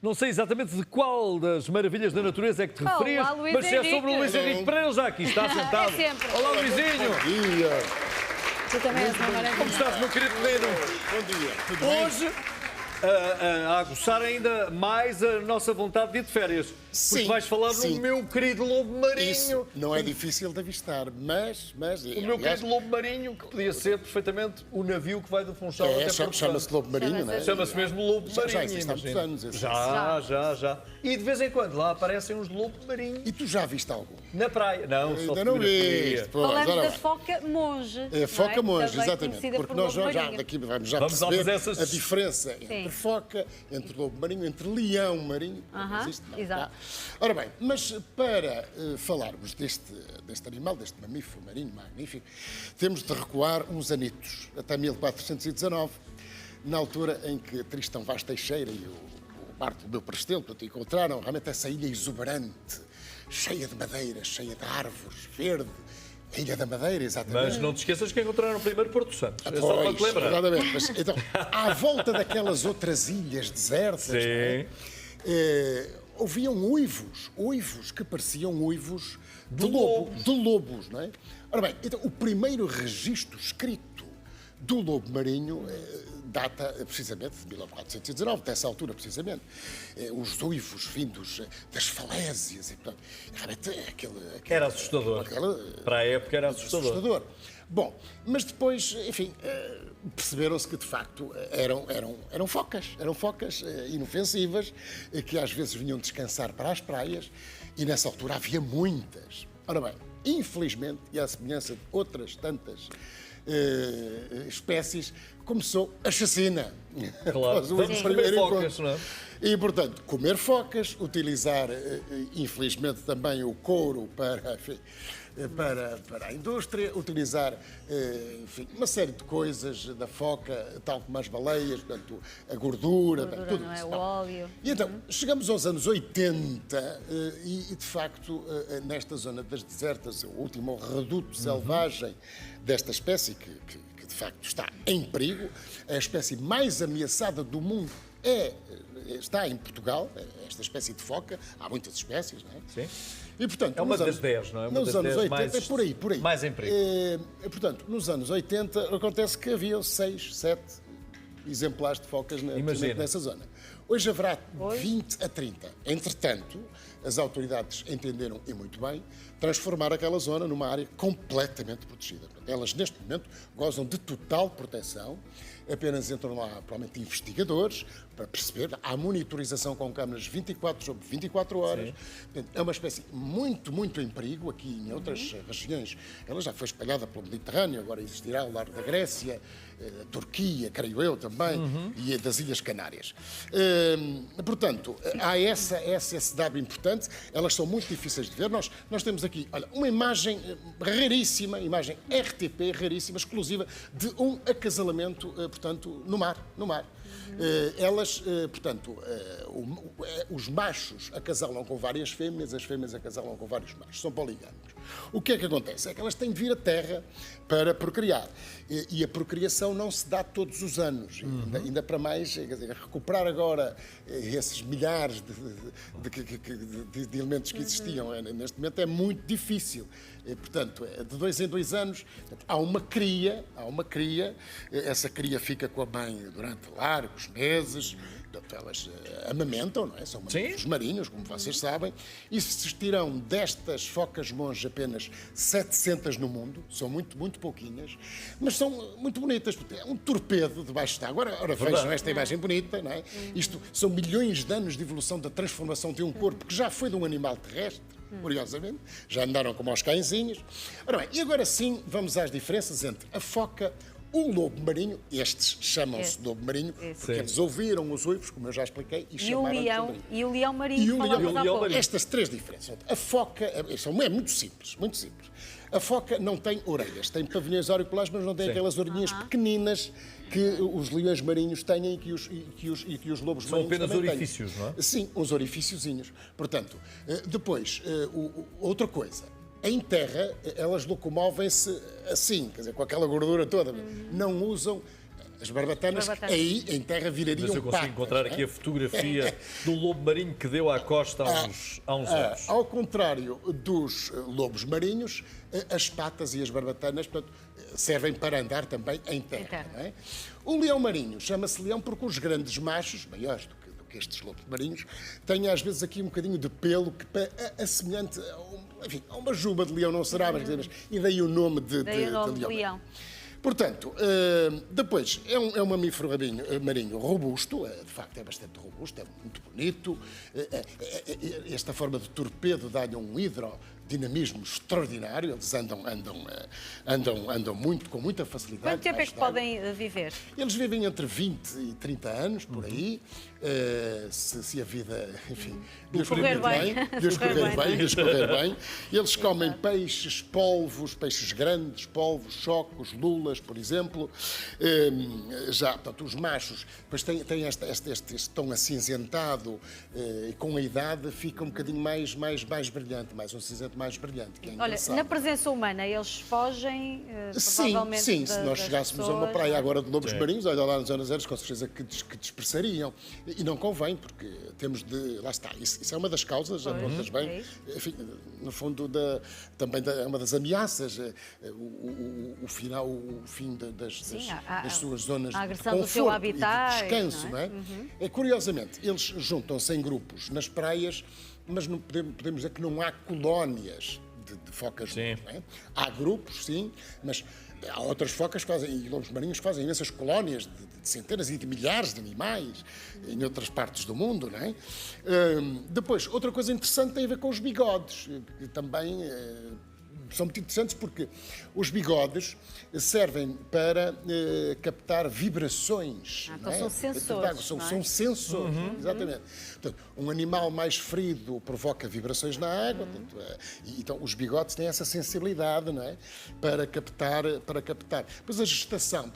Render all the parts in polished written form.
Não sei exatamente de qual das maravilhas da natureza é que te referias, Olá, Luís mas se é Henrique. sobre o Luís Henrique Pereira, ele já aqui está sentado. É sempre. Olá, Luizinho. Bom dia. Tu também és uma Como maravilha. estás, meu querido menino? Bom dia. Tudo bem? Hoje, a aguçar ainda mais a nossa vontade de ir de férias. Porque Sim, vais falar sim. no meu querido lobo marinho. Isso não é difícil de avistar, mas O meu querido lobo marinho, que podia ser perfeitamente o navio que vai do Funchal até Porto chama-se Santo. Lobo Marinho, não é? Chama-se mesmo lobo Já marinho. existe há muitos imagina. anos esse. Já. E de vez em quando lá aparecem uns lobos marinhos E tu já viste algum? na praia. Não, só Ainda não fotografia. viste. Pois, Falamos ora da bem. foca monge. É foca não é? monge, Também exatamente. conhecida Porque por nós lobo já marinho. daqui vamos já Vamos lá perceber fazer essas- a diferença entre foca, entre lobo marinho, entre leão marinho. Aham, Existe? Não, exato. tá? Ora bem, mas para falarmos deste animal, deste mamífero marinho magnífico, temos de recuar uns anitos, até 1419, na altura em que Tristão Vaz Teixeira e o Bartolomeu Prestelo portanto, encontraram realmente essa ilha exuberante, cheia de madeira, cheia de árvores, verde, a Ilha da Madeira, exatamente. Mas não te esqueças que encontraram primeiro Porto Santo. É só para te Pois, lembrar. exatamente. Mas, então, à volta daquelas outras ilhas desertas, não é? Haviam uivos que pareciam uivos de lobos, não é? Ora bem, então, o primeiro registro escrito do lobo marinho data precisamente de 1419, dessa altura precisamente. Os uivos vindos das falésias, e, portanto, realmente Era assustador. Para a época era assustador. Bom, mas depois, enfim, perceberam-se que de facto eram focas inofensivas, que às vezes vinham descansar para as praias, e nessa altura havia muitas. Ora bem, infelizmente, e à semelhança de outras tantas espécies, começou a chacina. Claro. Após o Vamos primeiro comer focas, encontro. não é? E, portanto, comer focas, utilizar, infelizmente, também o couro para, enfim, para a indústria, utilizar, enfim, uma série de coisas da foca, tal como as baleias, portanto, a gordura, tudo não é? isso. O óleo. E então, chegamos aos anos 80 e, de facto, nesta zona das desertas, o último reduto selvagem desta espécie, que de facto está em perigo, a espécie mais ameaçada do mundo está em Portugal, esta espécie de foca. Há muitas espécies, não é? Sim. E, portanto, É uma nos das 10, não é? Uma Nos das anos 10 80, mais- por aí. mais em perigo. Portanto, nos anos 80, acontece que havia 6, 7 exemplares de focas Imagina. nessa zona. Hoje haverá 20 a 30. Entretanto, as autoridades entenderam, e muito bem, transformar aquela zona numa área completamente protegida. Portanto, elas, neste momento, gozam de total proteção. Apenas entram lá, provavelmente, investigadores para perceber. Há monitorização com câmaras 24 sobre 24 horas. Portanto, é uma espécie muito, muito em perigo aqui em outras regiões. Ela já foi espalhada pelo Mediterrâneo, agora existirá ao largo da Grécia, Turquia, creio eu também, e das Ilhas Canárias. Portanto, há esse dado importante. Elas são muito difíceis de ver. Nós temos aqui, olha, uma imagem raríssima, imagem RTP, raríssima, exclusiva, de um acasalamento, portanto, no mar. Elas, portanto, os machos acasalam com várias fêmeas, as fêmeas acasalam com vários machos, são poligâmicos. O que é que acontece? É que elas têm de vir à terra para procriar. E a procriação não se dá todos os anos. Ainda para mais, quer dizer, recuperar agora esses milhares de elementos que existiam neste momento é muito difícil. Portanto, de 2 em 2 anos, há uma cria, essa cria fica com a mãe durante largos meses, portanto, elas amamentam, não é? São mamíferos marinhos, como vocês sabem, e existirão destas focas monge apenas 700 no mundo, são muito, muito pouquinhas, mas são muito bonitas, porque é um torpedo debaixo d'água. Ora vejam esta imagem bonita, não é? Isto são milhões de anos de evolução da transformação de um corpo que já foi de um animal terrestre, curiosamente, já andaram como aos cãezinhos. Ora bem, e agora sim vamos às diferenças entre a foca, o lobo marinho, estes chamam-se lobo marinho, porque eles ouviram os uivos, como eu já expliquei, e E o chamaram-lhes leão, marinho. e o leão marinho. E o falámos leão há pouco. marinho. Estas 3 diferenças. A foca é muito simples, muito simples. A foca não tem orelhas, tem pavilhões auriculares, mas não tem aquelas orelhinhas pequeninas que os leões marinhos têm e que os lobos São marinhos apenas também têm. orifícios, não é? Sim, uns orifíciozinhos. Portanto, depois, outra coisa. Em terra, elas locomovem-se assim, quer dizer, com aquela gordura toda. Não usam As barbatanas, aí em terra virariam Mas eu consigo patas, encontrar não é? aqui a fotografia do lobo marinho que deu à costa há uns anos. Ao contrário dos lobos marinhos, as patas e as barbatanas, portanto, servem para andar também em terra. Não é? O leão marinho chama-se leão porque os grandes machos, maiores do que estes lobos marinhos, têm às vezes aqui um bocadinho de pelo que assemelhante a uma juba de leão, não será, mas e daí o nome de leão. Portanto, depois, é um mamífero marinho robusto, de facto é bastante robusto, é muito bonito. Esta forma de torpedo dá-lhe um hidrodinamismo extraordinário, eles andam muito, com muita facilidade. Quanto tempo é que podem viver? Eles vivem entre 20 e 30 anos, por aí, se a vida, enfim, Deus correr bem. Eles comem peixes, polvos, peixes grandes, polvos, chocos, lulas, por exemplo. Portanto, os machos depois têm este tom acinzentado e com a idade fica um bocadinho mais brilhante, mais um cinzento mais brilhante. Que é Olha, na presença humana, eles fogem, provavelmente, Sim, se nós chegássemos a uma praia agora de lobos marinhos, olha lá nos anos com certeza que dispersariam. E não convém, porque temos de... Lá está, isso é uma das causas, apontas bem, enfim, no fundo, também é uma das ameaças, o fim das suas zonas a de agressão conforto do seu habitat, e de descanso, não é? Curiosamente, eles juntam-se em grupos nas praias, mas não podemos dizer que não há colónias de focas. Não é? Há grupos, sim, mas há outras focas e lobos marinhos que fazem imensas colónias de centenas e de milhares de animais em outras partes do mundo, não é? Depois, outra coisa interessante tem a ver com os bigodes, que também são muito interessantes porque os bigodes servem para captar vibrações. Então não é? são sensores. São sensores, exatamente. Portanto, um animal mais ferido provoca vibrações na água, então os bigodes têm essa sensibilidade, não é? Para captar. Depois a gestação,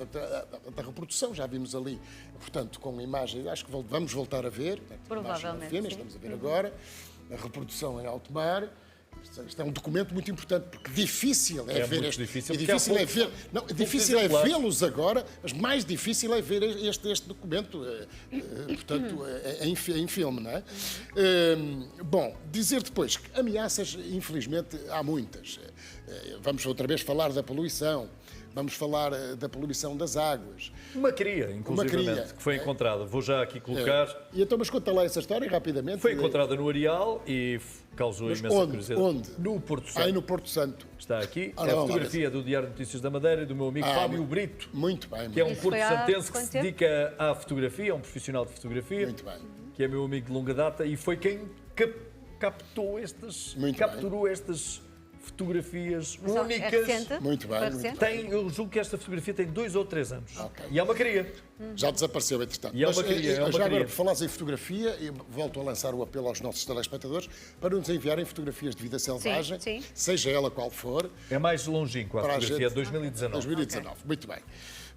a reprodução, já vimos ali, portanto, com imagens, acho que vamos voltar a ver. Provavelmente, fêmea, estamos a ver agora, a reprodução em alto mar. Isto é um documento muito importante, porque difícil é ver difícil é vê-los agora, mas mais difícil é ver este documento, portanto, em filme, não é? Bom, dizer depois que ameaças, infelizmente, há muitas. Vamos outra vez falar da poluição. Vamos falar da poluição das águas. Uma cria, inclusive, que foi encontrada. Vou já aqui colocar. E então, mas conta lá essa história rapidamente. Foi encontrada no Areal e causou imensa curiosidade. Onde? No Porto Santo. Aí no Porto Santo. Está aqui. É a fotografia do Diário de Notícias da Madeira e do meu amigo Fábio Brito. Muito bem. Que é um porto-santense que se dedica à fotografia, é um profissional de fotografia. Muito bem. Que é meu amigo de longa data e foi quem capturou estas fotografias únicas. É recente? Muito bem. Eu julgo que esta fotografia tem 2 ou 3 anos. E é uma cria. Já desapareceu, entretanto. E é uma cria. Já agora, por falares em fotografia, eu volto a lançar o apelo aos nossos telespectadores para nos enviarem fotografias de vida selvagem, seja ela qual for. É mais longínqua a fotografia, 2019. 2019, muito bem.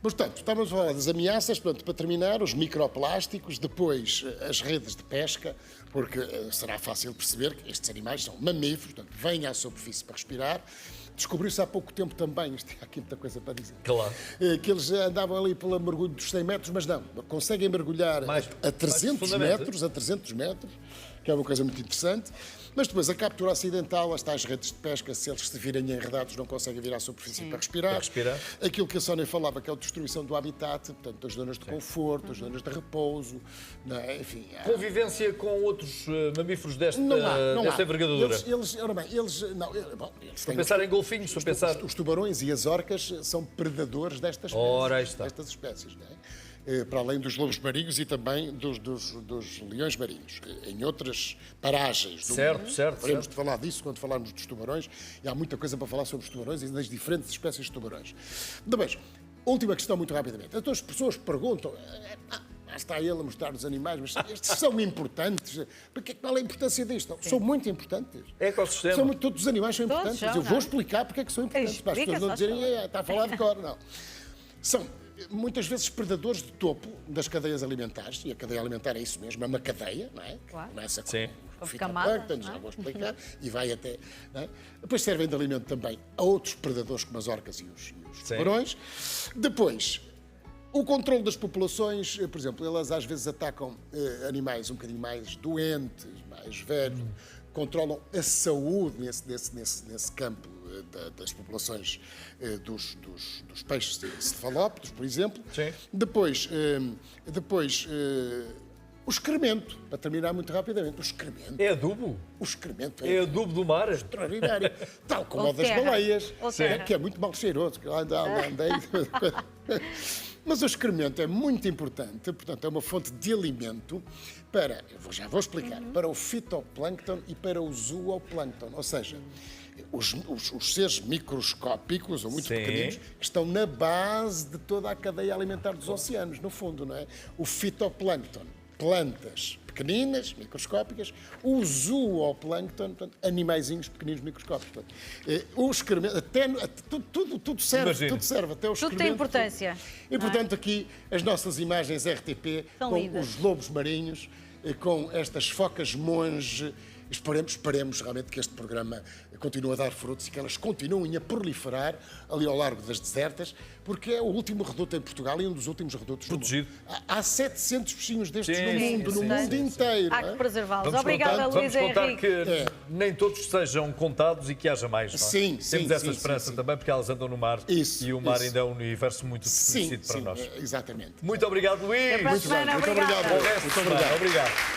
Portanto, estávamos a falar das ameaças, portanto, para terminar, os microplásticos, depois as redes de pesca, porque será fácil perceber que estes animais são mamíferos, portanto, vêm à superfície para respirar. Descobriu-se há pouco tempo também, isto é aqui muita coisa para dizer, claro, que eles andavam ali pelo mergulho dos 100 metros, mas não, conseguem mergulhar a 300 metros, que é uma coisa muito interessante. Mas depois a captura acidental, as tais redes de pesca, se eles se virem enredados, não conseguem vir à superfície para respirar. Aquilo que a Sónia falava, que é a destruição do habitat, portanto, das zonas de conforto, as zonas de repouso, não é? Enfim. Convivência com outros mamíferos desta envergadura. Eles têm pensar em golfinhos, os tubarões e as orcas são predadores destas espécies, não é? Para além dos lobos marinhos e também dos leões marinhos, em outras paragens. Teremos de falar disso quando falarmos dos tubarões, e há muita coisa para falar sobre os tubarões e das diferentes espécies de tubarões. Depois, última questão, muito rapidamente. Então as pessoas perguntam, está ele a mostrar os animais, mas estes são importantes? Qual é a importância disto? São muito importantes. É ecossistema. Todos os animais são importantes. Eu vou explicar porque é que são importantes, para as pessoas não dizerem, está a falar de cor, não. São muitas vezes predadores de topo das cadeias alimentares, e a cadeia alimentar é isso mesmo, é uma cadeia, não é? Claro. Começa com fitoplâncton, já vou explicar, e vai até... Não é? Depois servem de alimento também a outros predadores como as orcas e os tubarões. Depois, O controle das populações, por exemplo, elas às vezes atacam animais um bocadinho mais doentes, mais velhos, controlam a saúde nesse campo das populações dos peixes cefalópodes, por exemplo. Sim. Depois, o excremento, para terminar muito rapidamente, o excremento. É adubo? O excremento É adubo do mar? extraordinário. Tal como Ou o das terra. baleias, Ou terra. que é muito mal cheiroso. Que eu andei. Mas o excremento é muito importante, portanto, é uma fonte de alimento para, já vou explicar, para o fitoplâncton e para o zooplâncton, ou seja, os seres microscópicos ou muito Sim. pequeninos que estão na base de toda a cadeia alimentar dos oceanos, no fundo, não é? O fitoplâncton, plantas pequeninas, microscópicas, o zooplâncton, portanto, animaizinhos pequeninos microscópicos. Portanto, o excremento, tudo serve, Imagino. tudo serve, até o Tudo excremento. tem importância. E, portanto, aqui as nossas imagens RTP, São com lindas. os lobos marinhos, com estas focas monge. Esperemos realmente que este programa continue a dar frutos e que elas continuem a proliferar ali ao largo das desertas, porque é o último reduto em Portugal e um dos últimos redutos Protegido. do mundo. Há 700 peixinhos destes Sim, no sim, mundo, sim, no mundo sim, sim. inteiro. Há não é? que preservá-los. Vamos Obrigada, contar, Luís vamos contar Henrique. que nem todos sejam contados e que haja mais. Não é? Sim, Temos sim, essa sim, esperança sim. também, porque elas andam no mar Isso, e o mar isso. ainda é um universo muito Sim, desconhecido para sim, nós. exatamente. Muito obrigado, Luís. Até para a semana. Muito Obrigada. obrigado. Bom resto de Muito semana. obrigado. Obrigado.